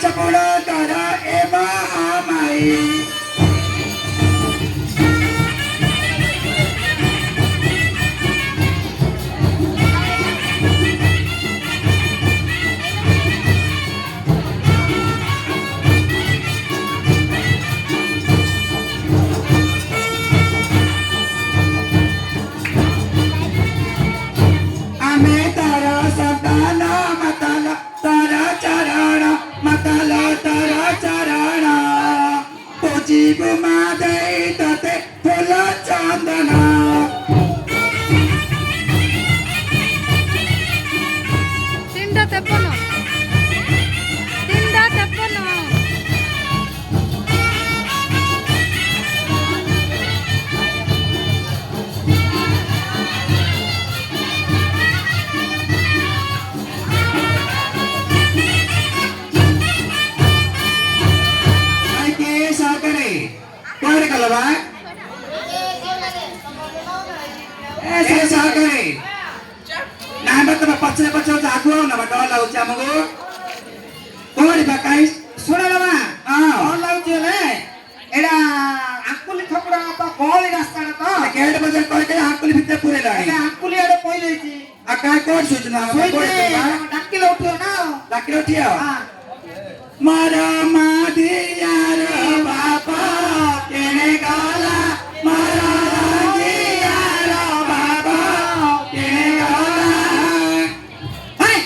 sepuluh tara ema amai. Madai tate pula chandana. Tinda tepono. Tinda tepono. Ay ke sakare. Kore kalaba. Saya sakare. Nah, betul pacel jago nama doa laut jamugo. Kore pakai sudah lama. और लाउच ले एडा आकुली थपड़ा apa गोली रास्ता ना तो Kaya bajar kore kaya hakuli bitte pure lari. एडा आकुली एडा पहिले ची Akai kore sujna. सोइते डक्की उठ्यो ना Laki utia. हां Mara madiyara bapa kene gala. Mara madiyara bapa kene gala. Hai.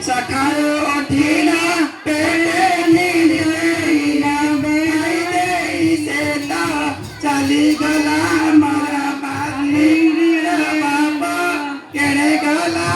Sakaro odina pelena meide seta chali gala mara madiyara bapa kene gala.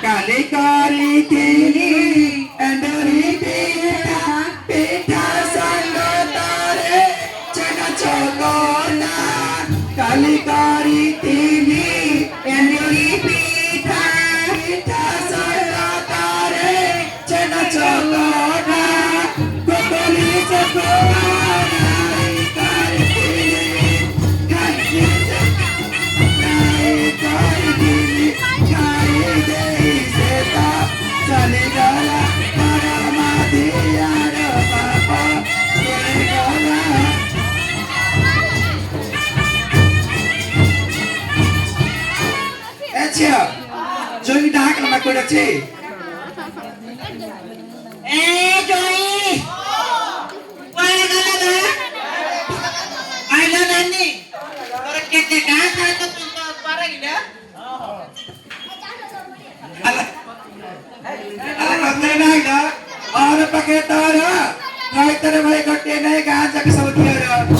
Kali-kali tini endari pita sangatare cina cokona. Kali-kali tini endari pita sangatare cina cokona. Kokoli cokona kali tini kali Joy dah kalau nak kuda cik. Joy mana gala dah ayo nani orang kete kata itu untuk barang ini Alah kau naik dah. Orang pakai tara. Naik tara baik kau naik gajah ke Saudi Arabia.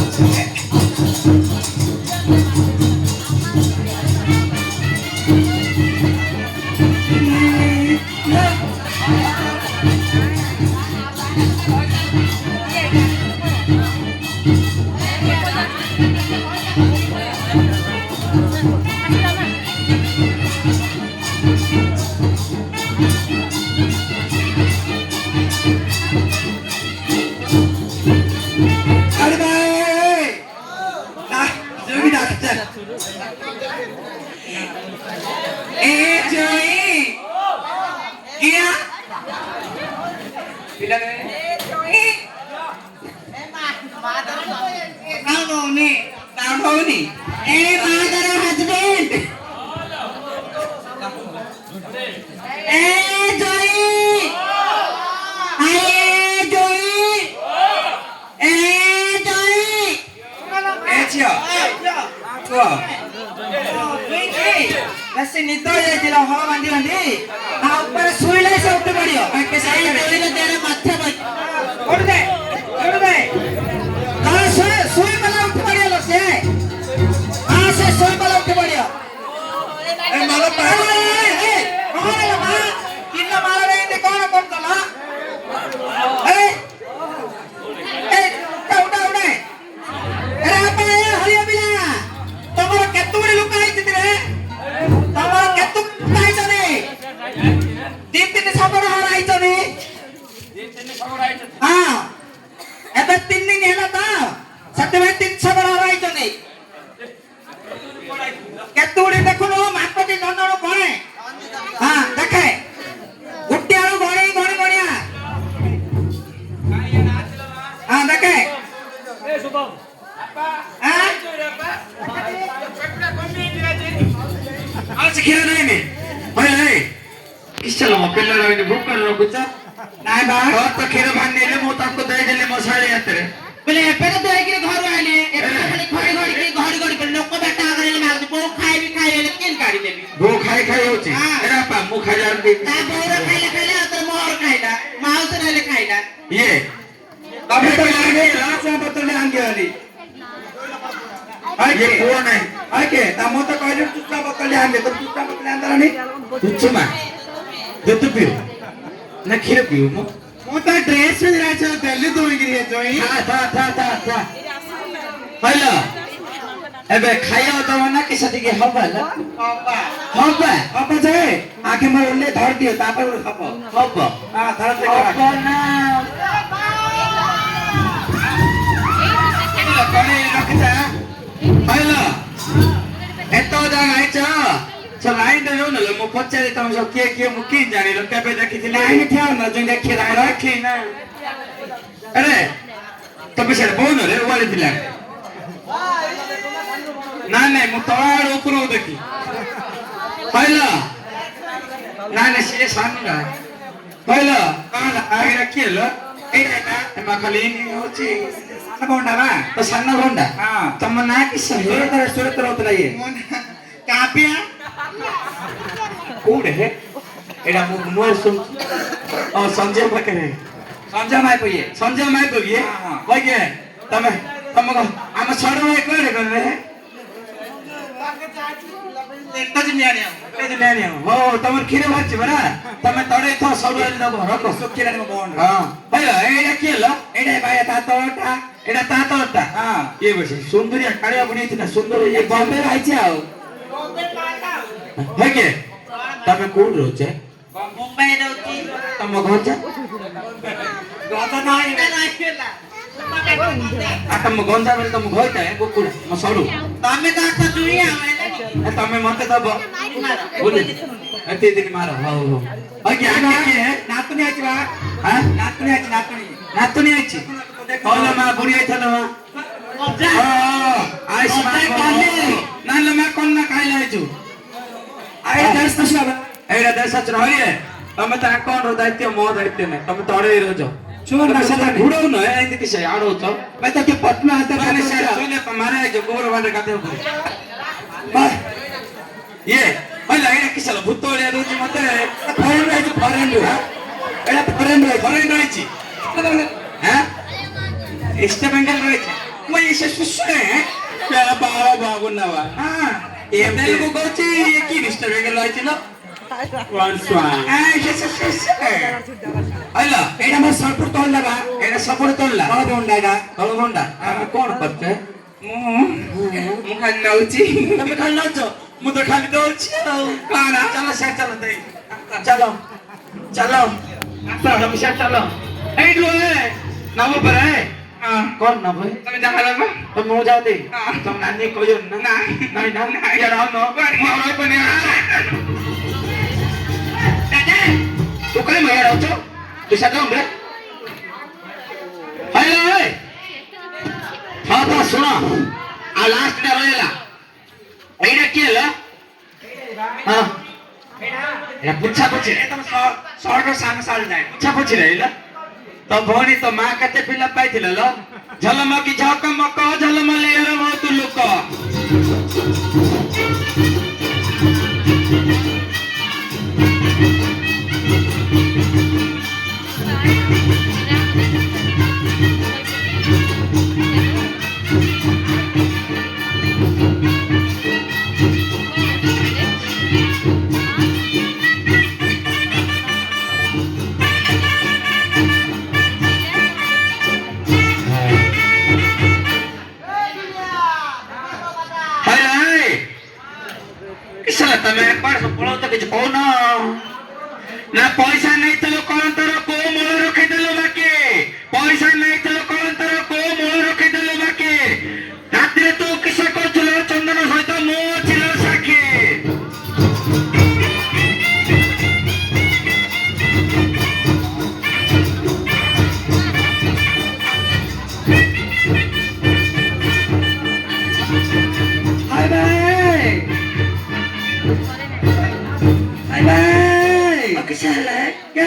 Kasi nito ya jila ho mandi mandi. ता ऊपर सुई ले से उठ पड़ियो के सही ଏଇ करे ଦୋଳିରେ ଦେହରେ ମାଥା ବସି उठ दे ता सुई वाला उठ पड़ियो लो से हां से सुई वाला उठ पड़ियो ए मालो पागल ए कौन है मां किन्न मारो रे ते कौन करतला ए ए उड़ा उड़ा अरे आपा ए हरिया बिला तमरो केतुड़ी लोक आइति रे तमरो केतु आइछ रे तीन सबड़ हर आइछ रे हां एबे 3 दिन हेला त सत्य में 3 सबड़ हर आइछ रे केतुड़ी देखुनो मापति दंडनो कोणे हां देखे गुट्टियारो गणी गणी गणिया हां देखे ए शुभम हां आज खेला नहीं ने भाई नहीं किसला मपेला रही भूख कर लो कुछ नहीं बा और तो खेल भाने ले मो आपको दे देले मसाले आते रे बोले एपे तो दे के घर आइले एपे खाली घड़ी घड़ी पर लोक बेटा करे मार बो खाई भी खाई ले केन गाड़ी देबी बो खाई खाई होची एरा पा मु खा जान दे ता बोरा खाइले खाइले अतर मोर खाइला माउस रहले खाइला ये अबे तो लागे लाचा बतले आंगे वाली ये कौन है आके तमो तो कहले तुच्चा बतले आंगे तो तुच्चा बतले अंदर नहीं तुच्चा मा देतु पियो ना खीर पियो मो ता ड्रेस में राजा दिल्ली दोई गिरी जोई था हेलो एबे खाइयो तो ना के साथी के हबला हबा जे आके म उन्ने धर दियो तापर हब हां धर दे हब ना कने रखता हेलो एतो जा आइछ छ लाइन दे न ल म पचारे त सब के मु किन जानि ल केबे देखि लाइन थियो न जं देखि राखि ना अरे तबे से बोन रे वाले दिला ना नहीं मु तोड़ ऊपर देखि हेलो ना नहीं से सानु ना हेलो काला आगे रखिए लो ए ना म खाली नि होची साना गोंडा ना तो साना गोंडा हां तम ना कि सुरत होतला ये कापिया कोड़े है एडा मु मोर सुन और संजय पकरे संजय माय पगिए होगे तमे तमको हम छोड़ में कोड़े कर रहे तेज हो तमर खीरे भाच बरा तमे तड़े तो सब दब रखो सुखीरा में बोन हां भाई एडा केलो एडा भाई तातोटा एडा तातोटा हां ये बसे सुंदरिया काळिया बणी थी ना सुंदर ये बॉम्बे आइছে आओ है के तमे कोन रोचे मुंबई रहती तम गंजा गंजा नाही नाइला तम गंजा बेले तम घोइता है गोकुड़ा म सडू तमे का था जुई आवे तमे मते दब बोले अते दिन मारो हो अगे आके है नातुनी आछि बा हां नातुनी आछि होला मा बुढ़ी आइथलो आइस मा ना ल मा कोन ना खाइला आइछु आइ दस तसबा एडा दस सच रहिए तमे त कोन रो दायित्व मो दायित्व नै तमे तड़े रहो चोर ना सदा घुड़ो न एंति किसे आड़ो तो मैं तो के पटना आता माने से सुने मारे जो गोबर वाले काते हो ये होला एडा किसे ल भूतोलिया रोजी मते फरेन रो एडा फरेन रहिछि हैं इष्ट बेंगल रहिछि मैं इसे सुसुने पेला बाबा बागुनावा हां एम तेलुगु गोची ये की इष्ट बेंगल रहिछि ल स्वान अल्ला एडा म सरपुर तोल्ला बा एडा सपुर तोल्ला कलगोंडा हम कोन करते मु खाली नउची तमे खाली नउचो मु तो खाली दउची काना चलो से चलो दे चलो तो हम से चलो ए लो नव पर है कौन नव तमे जा हाल में तो मु जा दे तुम नानी कोयो ना नहीं यार हम नो बने तू काय मया रावचो तू सदा उंबे हेलो ए हां तो सुनो आ लास्ट डे रहला एडा केला हां एडा पुछा पुछी एकदम शॉर्ट सांग साल जाय पुछा पुछी रहला तो भोनी तो मां कते पिला पाइथिला ल झलम की झकमक झलम लेर बहुत लोक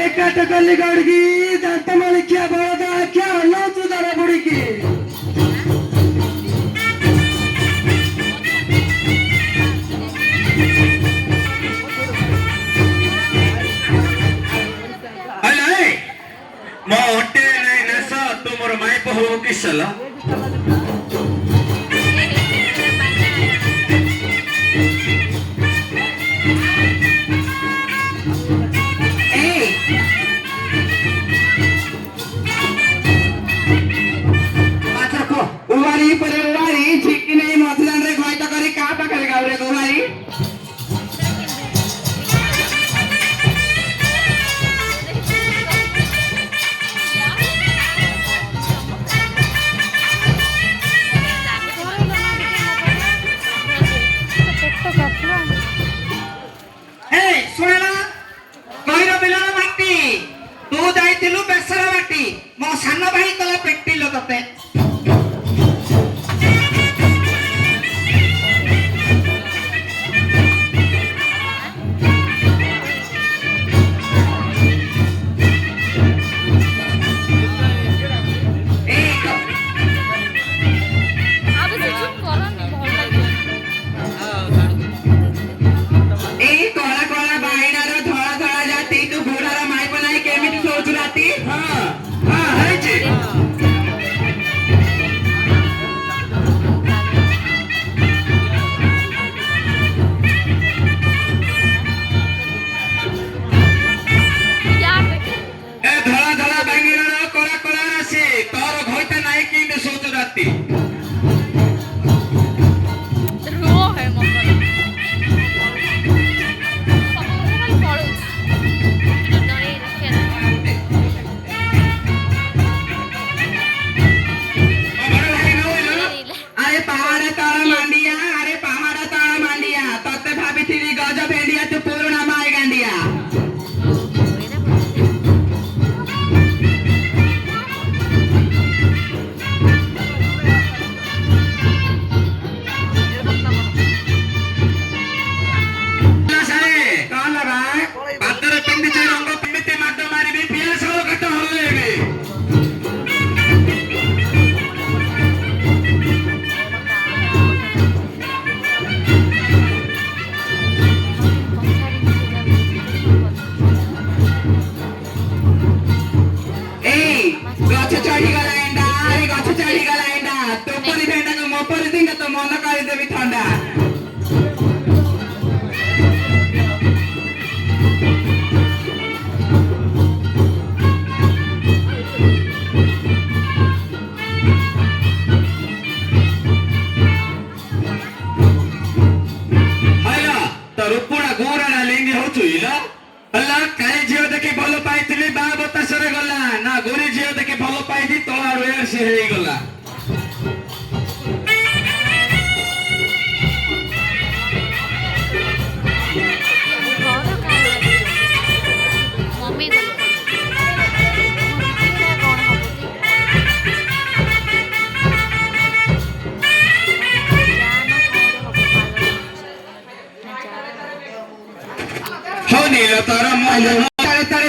काट गली गड़गी दंत मालिक्या बड़ा क्या लो तू दारा बुड़ी की अरे मोटे नहीं नसा तुमर माई पहो किसला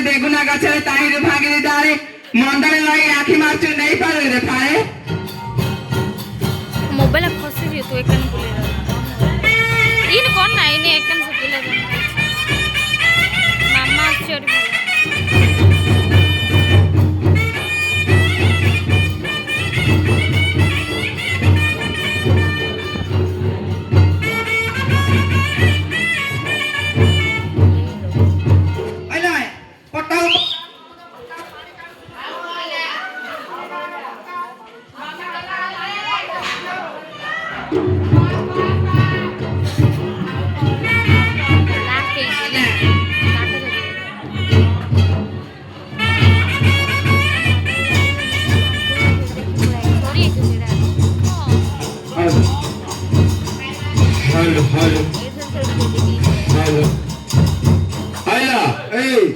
बेगुना गछरे ताहिर भागिरी दारे मंदरे लाई आखी मारचु नहीं पारे रे पाए मोबाइल खसी जे तू एकन बोले इन कोन ना इन एकन से बोले मामा चोरी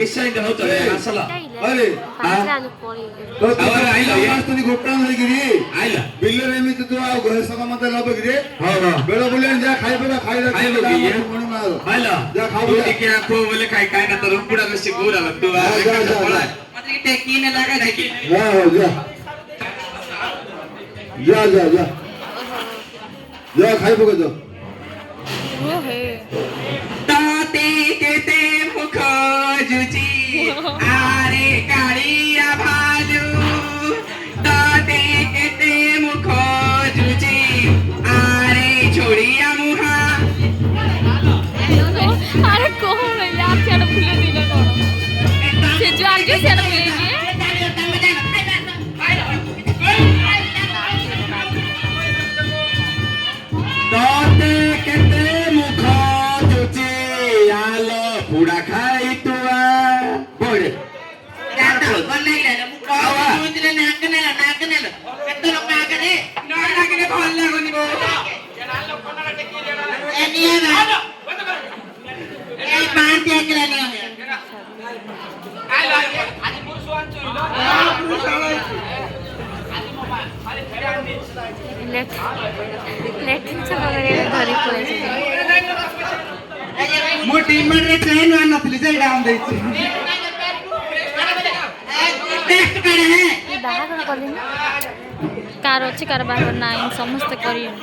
Isa hindi ako tayo. আসলা अरे ପାଞ୍ଚଟା ଆଳୁ ପଳେଇ तो अवर आइला ये. आज तुझी गोपटा नाही गिरी आइला बिल्लर एमी तू आ घर सका मत लाभ गिरी हो हो बेळा बोलेन जा खाइबा खाइला खाइबा की ये? कोणी मारो आइला जा खाऊ तू जा. देखी आखो बोले काय काय ना तर पुढा कशी गोरा तू जा, जा, जा. ಮತ್ತೆ ಈ ಟೆಕ್ಕಿನ ಲಾಗ ಟೆಕ್ಕಿ जा हो जा जा जा जा जा खाइबा जा ଓ ହେ ताते केते मुख जुची आरे काळिया भाजू ताते केते मुख जुची आरे छोड़िया मुहा ଆରେ କଣ ୟାର ସିଆଡେ ଫୁଲ ଦିନ କଣ ସେ ଯୋଉ ଆଜି ସିଆଡେ ଫୁଲେଇକି ताते केते मुख जुची आलो पुडा खाई तुआ बोले ಬನ್ನೈಲ ಮುಖ ನಾಕನೆಲ ಎತ್ತಲ ಪಾಕನೆ ನಾನಾಗನೆ ಭಾಳ ಲಾಗೋನಿ ಬೋ ಎನಿಯನ ಏ ಪಾಂತಿ ಹಾಕಿಲ್ಲ ನೀವು ଇଲେକ୍ଟ୍ରିକ୍ ବଗେରା ଧରି ପଳେଇଛି ମୋ ଟିମ୍ ରେ ଟ୍ରେନ୍ ୱାନ୍ ନଥିଲି ଯେ ଏଇଟା ଆମ ଦେଇଛି ଟେଷ୍ଟ କରେ ହେ ବାହାଘର କଲିନି କାର ଅଛି କାର ବାହାଘର ନାହିଁ ସମସ୍ତେ କରିବେନି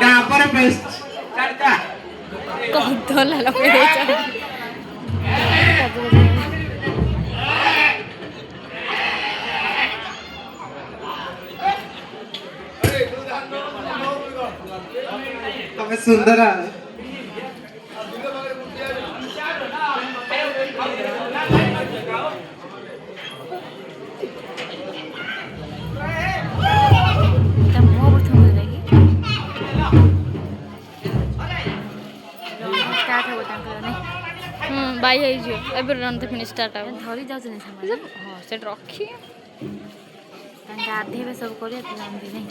डाबर पेस्ट चारटा କଦଲା ଲଗେଇ ଦେଇଛନ୍ତି ତମେ ସୁନ୍ଦର ତା ମୁହଁ ପ୍ରଥମ ଲାଗି ଷ୍ଟାର୍ଟ ହେବ ତାଙ୍କର ନାଇଁ ବାଇ ହେଇଯିବ ଏବେ ରନ୍ଧା ପୁଣି ଷ୍ଟାର୍ଟ ହେବ ଧରି ଯାଉଛନ୍ତି ସେମାନେ ହଁ ସେଠି ରଖି ତାଙ୍କ ଗାଧେଇବେ ସବୁ କରିବେ ତୁ ଜାଣିବି ନାଇଁ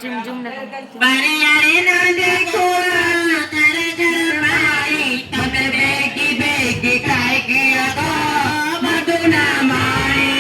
झुम झुम बारे यारे ना देखो कर कर पाई तब बेकी बेकी काय किया तो मधुना माई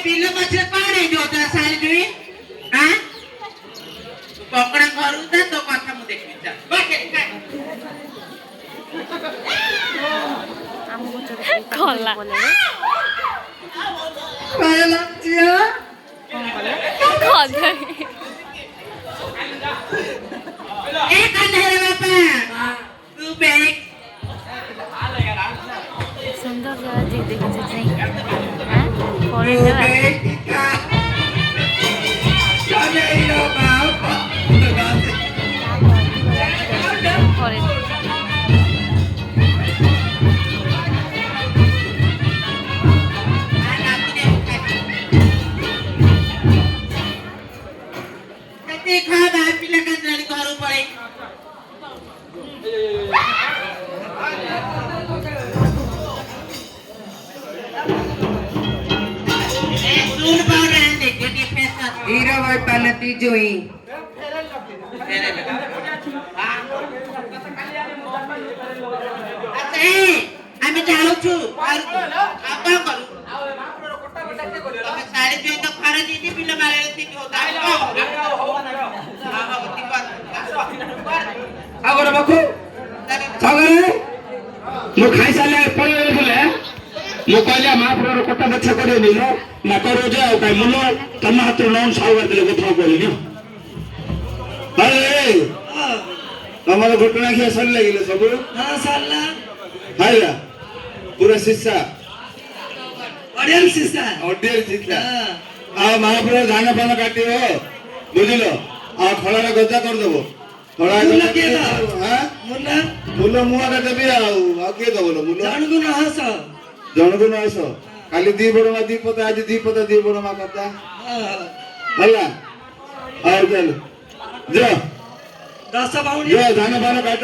बिल्लो मछली कौन है जो तेरा सारी जुई हाँ पकड़ा करूँ था तो कथा मुझे देखने चल बाकी ଖୋଲା କହିଲା ଝିଅ ଖୋଲା ଏ କାନ୍ଧରେ ବାପା ତୁ ବେଗ ସୁନ୍ଦର ଜାଗା ଯେ ଦେଖିଛୁ ଯାଇ ହଁ ଫରେନ୍ ଜାଗା ଫରେନ୍ देखा बाप पिला का घर पड़े ওই পানাতি জুই আচ্ছা আমি যাଉଛୁ ଆଉ କଣ କରୁ ତମେ ଶାଢୀ ଜୁଇ ତ ଖରା ଦେଇଛି ବିଲ ମାଳରେ ଠିକ ହଉତା আগরে বাকু সাগরে মু খাই সালে পড়ে বলে মু কইলা মহাপ্রভুর কথা দেখে করে নিল না করো যে আর কাই মুলো তম হাত নন সাগর দিলে কথা কইলি আরে আমার ঘটনা কি আসল লাগিলে সব হ্যাঁ সাল্লা হাইলা পুরা শিষ্যা অডিয়েন্স সিস্টার অডিয়েন্স শিষ্যা আর মহাপ্রভু ধান পান কাটিব বুঝিল আর খଳାରେ গজা କରିଦେବ ଖଳା মূল କିଏ ଦବ? হ্যাঁ ମୁନା ମୂଲ ମୁଁ ଆଗ ଦେବି ଆଉ କିଏ ଦବ ଲୋ ମୂଲ ଜଣକୁ ନ ହସ ଜଣକୁ ନ ଆସ କାଲି ଦି ବଡମା ଦି ପତା ଆଜି ଦି ପତା ଦି ବଡମା କଥା ହେଲା ଆଉ ଚାଲ ଯା 10 ବାଉଣି ଯା ଧାନ ପାନ କାଟ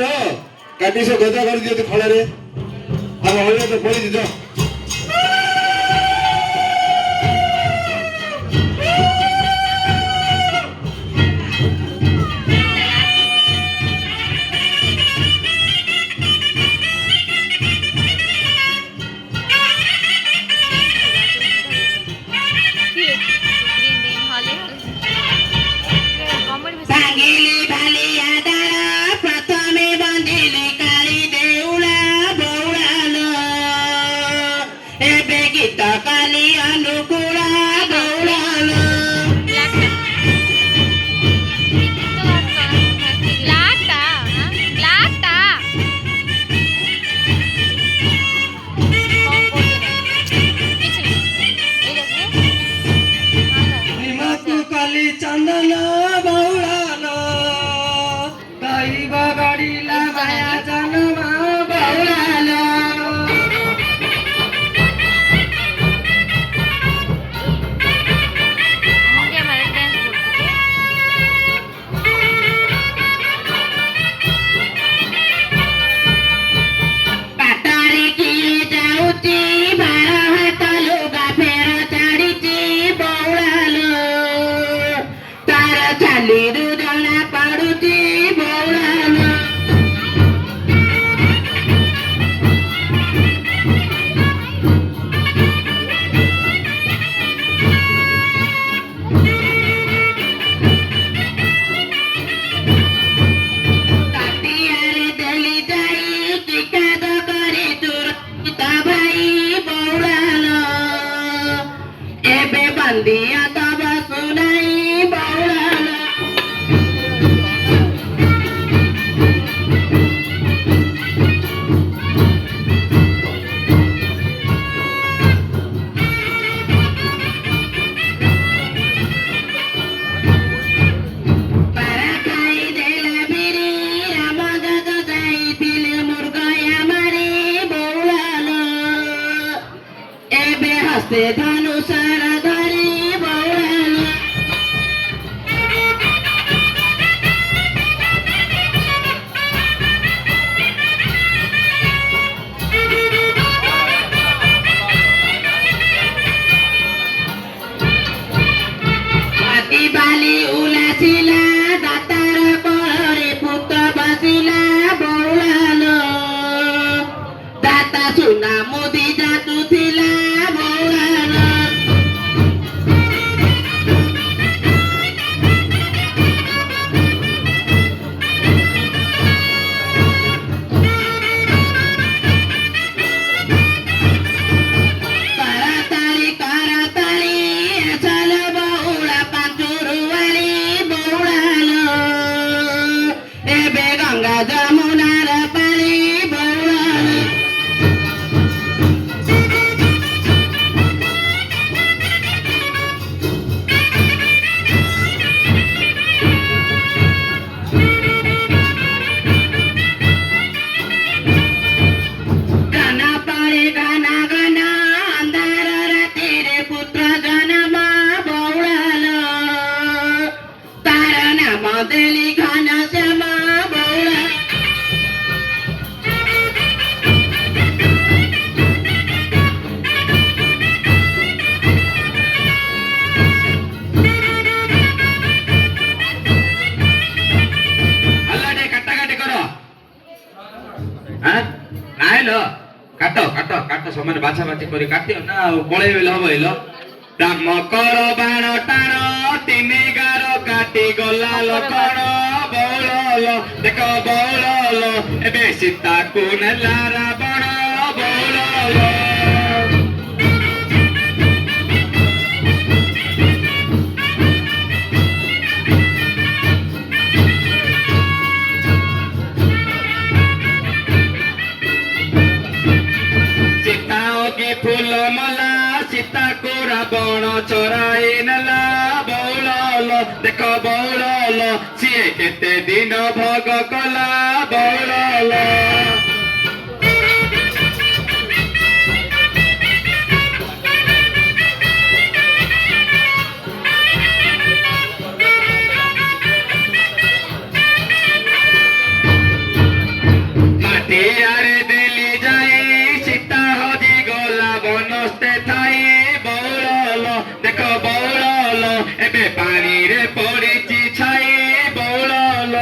କାଟି ସେ ଗଜା କରିଦିଅ ତୁ ଖଳାରେ ଆଉ ହଳିଆ ତ ପଡିଛି ଯା ଭାଙ୍ଗିଲି ଭାଲିଆ ଡାଳ ପ୍ରଥମେ ବନ୍ଧିଲି କାଳି ଦେଉଳା ବଉଳାଲ ଏବେ ଗୀତ କାଲି ଅନୁକୂଳ ବଉଳାଲ ନିମକୁ କାଲି ଚନ୍ଦନ ବଉଳାଲ ଦୈବ ଗଡ଼ିଲା ମାୟା ଜନ୍ମ ବଉଳାଲ ପାଟରେ କିଏ ଯାଉଛି ବାର ହାତ ଲୁଗା ଫେର ଛାଡ଼ିଛି ବଉଳାଲ ତାର ଚାଲିରୁ ଜଣା ପଡୁଛି ବଉଳାଲ ତାଟିଆରେ ଦେଲି ଯାଇ ଟିକାଦ କରି ତୁରନ୍ତ ଭାଇ ବଉଳାଲ ଏବେ ବନ୍ଦିଆ ତବ ଶୁଣାଇ ବଉଳାଲ ପାରା ଖାଇଦେଲା ବିରି ରାମ ଜଗ ଯାଇଥିଲେ ମୃଗୟା ମାରି ବଉଳାଲ ଏବେ ହସ୍ତେ ଧନୁଷର ଧରି ବଉଳାଲ ହାତୀ ବାଲି ଉଲାସିଲା ଦାତାର କୋଳରେ ପୁତ ବସିଲା ବଉଳାଲ ଦାତା ସୁନା ମୁଦି ଯାଚୁଥିଲା ବଉଳାଲ କରତାଳି ଏସଲ ବଉଳା ପାଞ୍ଚୁରୁ ଆଳି ବଉଳାଲ ଏବେ ଗଙ୍ଗା ଯମୁନାର ପାଳି ବଉଳାଲ କାଟ କାଟ ସମାନ ବାଛା ବାଛି କରି କାଟିବ ନା ଆଉ ପଳେଇ ବେଲେ ହବ ଏଲ ରାମ କର ବାଣ ଟାଣ ତିନି ଗାର କାଟି ଗଲା ଲକଣ ବଉଳ ଦେଖ ବଉଳ ଏବେ ସୀତାକୁ ନେଲା ରାବଣ ବଉଳ फूल मला सीता को रावण चराई नेला बौल देख बौल सीए केते दिन भोग कला बौल पानी रे पड़ी छाई बौल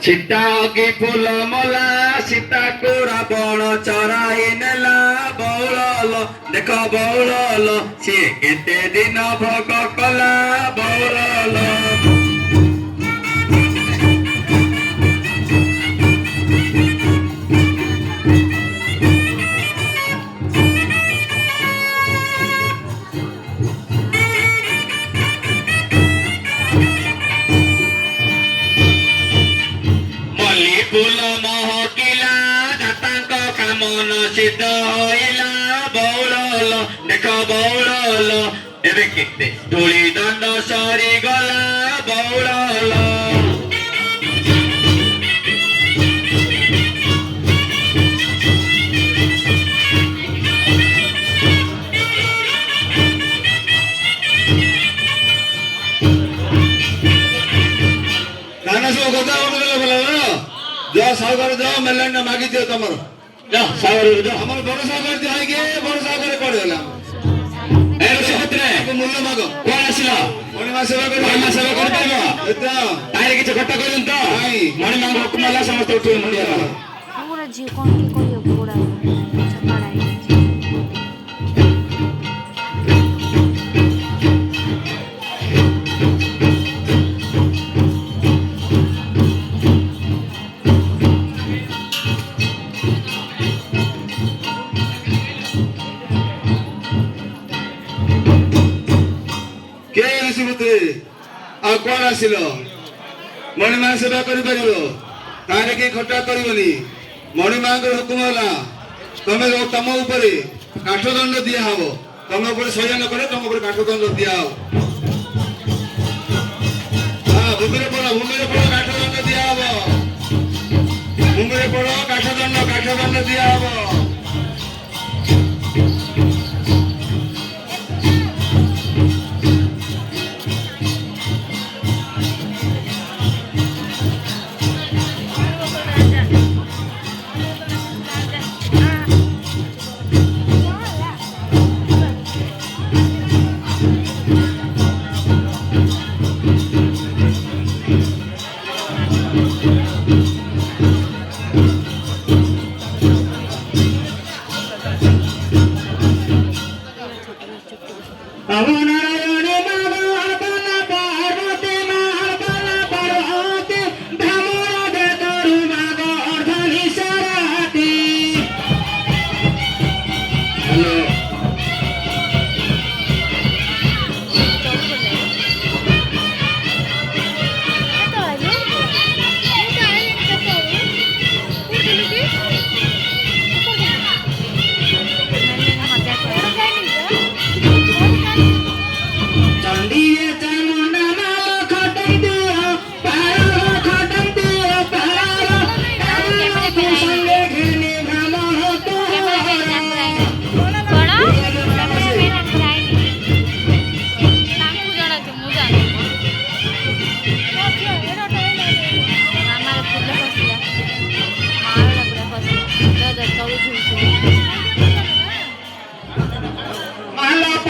सीता की फूल मला सीता को रावण चराई नेला बौल देख बौल सी केते दिन भोग कला बौल फूल महकिला दातांक कामन सिद्ध होइला बौल देख बौल एबे केते धूली दंड सरी गला बौल नाना सब कथा बोले बोला जाओ सागर जाओ मेलैंड मागी दियो तमरो जा सागर जा हमर बड़ सागर जाई के बड़ सागर पड़ेला ए सुभद्रे को मूल्य मागो कोन आसिला मणिमा सेवा कर मणिमा सेवा कर पाइबो एता तारे किछ घट करिन तो नाही मणिमा हुकुम होला समस्त उठी मुंडिया हमरा जी कोन के करियो गोड़ा छपाड़ाई के ऋषिपुत्री आ कोन आसिलो मणिमा सेवा करि परिबो तारे के खटा करिवनी मणिमा को हुकुम होला तमे तम ऊपर काठ दंड दिया हबो तम ऊपर सयन करे तम ऊपर काठ दंड दिया हो हां भूमिरे पड़ो काठ दंड दिया हबो भूमिरे पड़ो काठ दंड दिया हबो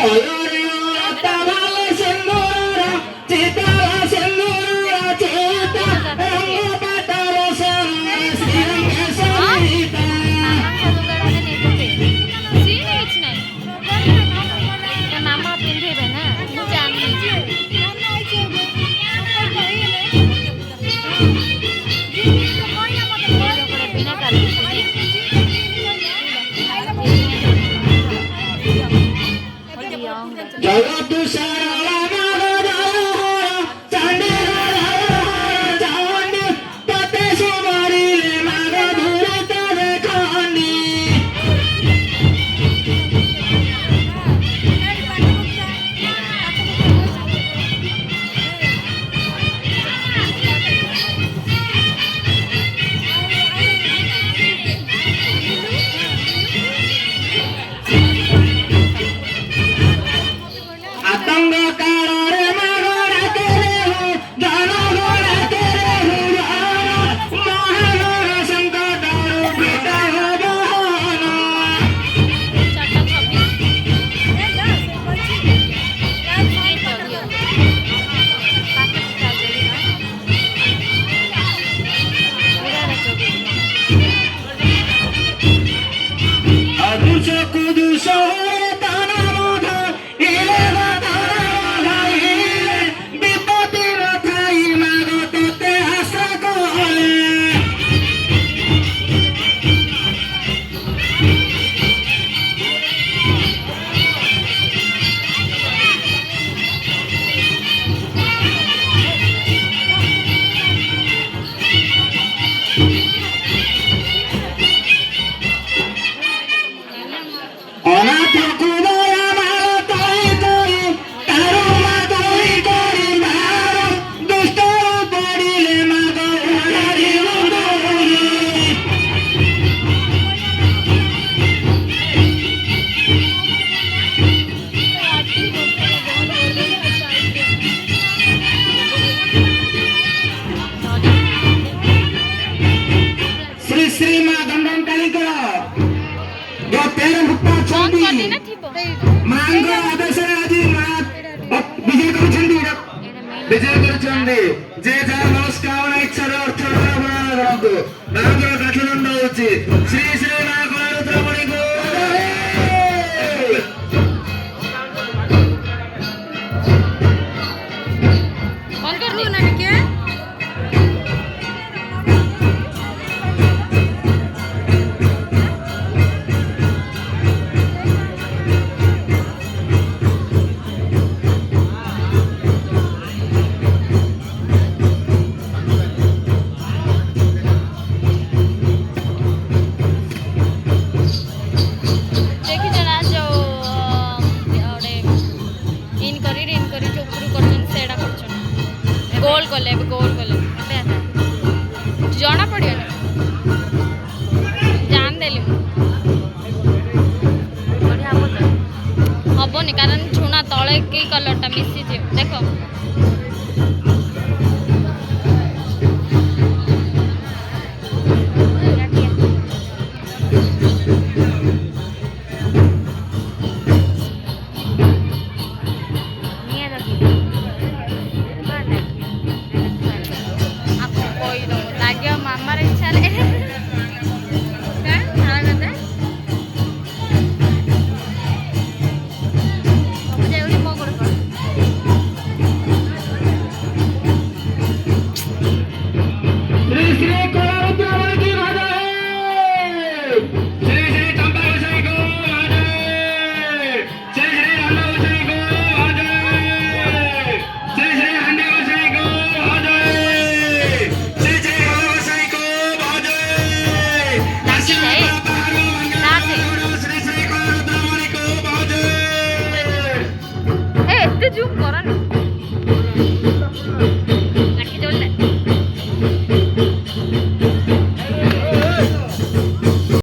କଲରେ ତାବାଲ ସିନ୍ଦୁର ଚିତାର ସିନ୍ଦୁର ଚିତା ରଙ୍ଗ ପାଟର ଶ୍ରୀରଙ୍ଗ ସରିତା ମାମା ପିନ୍ଧେଇବେ ନା ମୁଁ ଜାଣିନି ବିନା ଜଗତୁ ସାରା ମାଗର ଚାଣ୍ଡୀର ଚାଣ୍ଡୀ ତତେ ସୁମାରିଲେ ମାଗ ଧୁରେ ତରେ ଖଣ୍ଡି आतंग काଳରେ ମାଗର ତେରେ ହୁ ଜନ ଗଣ ତେରେ ହୁ ମହାନର ସଂକଟରୁ ବିଟା ହବ अदुष कुदुष ताना मोध इले ताना इले विपत्ति रथाई माग तोते आशा कहले अनाथ कुदया माल तोई करी तारुमा तोई करी मार दुष्ट पड़िले माग उड़ारी उड़ोरी श्री श्री मां दंडन कालिका जो तेरे भुक्ता ବନ୍ଦ छंदी କରିଦେଇ ନା ଥିବ ମାଙ୍କ ଆଦେଶରେ ଆଜି ମା ବିଜୟ କରୁଛନ୍ତି ବିଜୟ କରୁଛନ୍ତି ଯେ ଯାହା ମନସ୍କାମନା ଇଚ୍ଛାରେ ଅର୍ଥ ପ୍ରଦାନ କରନ୍ତୁ ମାଙ୍କର କାଠଦଣ୍ଡ ହଉଛି ଶ୍ରୀ ଶ୍ରୀ ମା କଳାରୁଦ୍ରମଣିକୁ ବନ୍ଦ କରିଦେଇ ନା ଟିକେ ଦେଖିଛ ନା ଯୋଉ ଗୋଟେ ଇନ୍ କରି ଯୋଉ ଉପରୁ କରୁଛନ୍ତି ସେଇଟା କରୁଛନ୍ତି ଗୋଲ କଲେ ଏବେ ଗୋଲ କଲେ ଜଣା ପଡ଼ିଗଲା ଜାଣିଦେଲି ମୁଁ ବଢ଼ିଆ ହବ ତ ହବନି କାରଣ ଝୁଣା ତଳେ କି କଲର୍ଟା ମିଶିଯିବ ଦେଖ